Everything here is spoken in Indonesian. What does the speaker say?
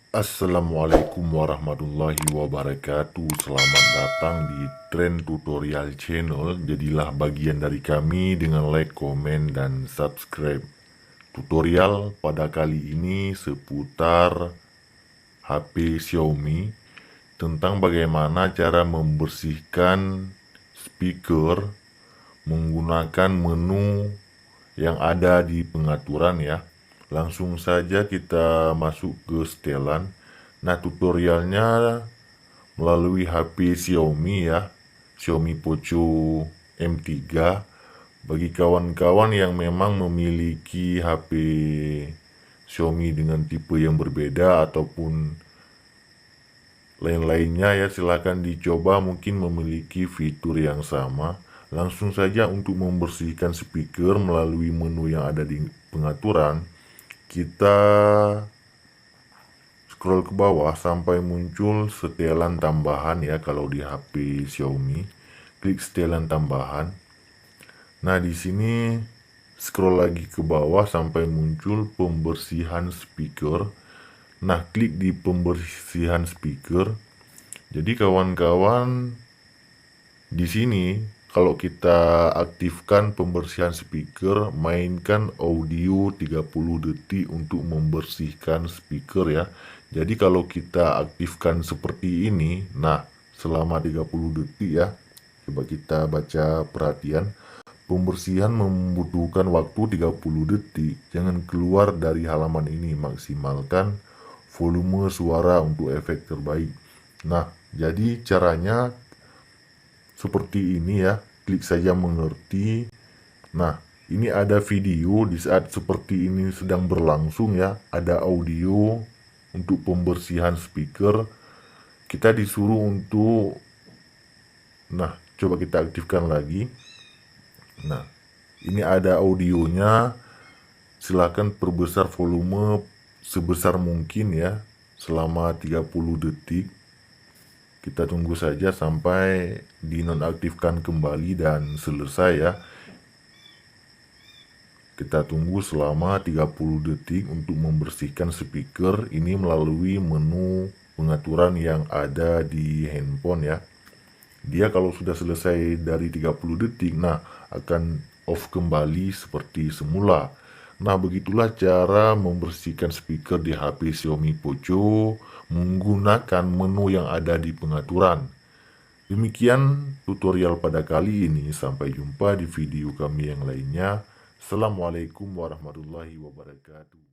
Assalamualaikum warahmatullahi wabarakatuh. Selamat datang di Trend Tutorial Channel. Jadilah bagian dari kami dengan like, komen, dan subscribe. Tutorial pada kali ini seputar HP Xiaomi tentang bagaimana cara membersihkan speaker menggunakan menu yang ada di pengaturan ya. Langsung saja kita masuk ke setelan. Nah, tutorialnya melalui HP Xiaomi ya, Xiaomi Poco M3. Bagi kawan-kawan yang memang memiliki HP Xiaomi dengan tipe yang berbeda ataupun lain-lainnya ya, silakan dicoba, mungkin memiliki fitur yang sama. Langsung saja untuk membersihkan speaker melalui menu yang ada di pengaturan, kita scroll ke bawah sampai muncul setelan tambahan ya kalau di HP Xiaomi. Klik setelan tambahan. Nah, di sini scroll lagi ke bawah sampai muncul pembersihan speaker. Nah, klik di pembersihan speaker. Jadi kawan-kawan, di sini kalau kita aktifkan pembersihan speaker, mainkan audio 30 detik untuk membersihkan speaker ya. Jadi kalau kita aktifkan seperti ini, nah selama 30 detik ya. Coba kita baca perhatian. Pembersihan membutuhkan waktu 30 detik. Jangan keluar dari halaman ini. Maksimalkan volume suara untuk efek terbaik. Nah, jadi caranya seperti ini ya, klik saja mengerti. Nah, ini ada video di saat seperti ini sedang berlangsung ya, ada audio untuk pembersihan speaker. Kita disuruh untuk, nah coba kita aktifkan lagi. Nah, ini ada audionya, silakan perbesar volume sebesar mungkin ya, selama 30 detik. Kita tunggu saja sampai dinonaktifkan kembali dan selesai ya. Kita tunggu selama 30 detik untuk membersihkan speaker ini melalui menu pengaturan yang ada di handphone ya. Dia kalau sudah selesai dari 30 detik, nah akan off kembali seperti semula. Nah, begitulah cara membersihkan speaker di HP Xiaomi Poco menggunakan menu yang ada di pengaturan. Demikian tutorial pada kali ini. Sampai jumpa di video kami yang lainnya. Assalamualaikum warahmatullahi wabarakatuh.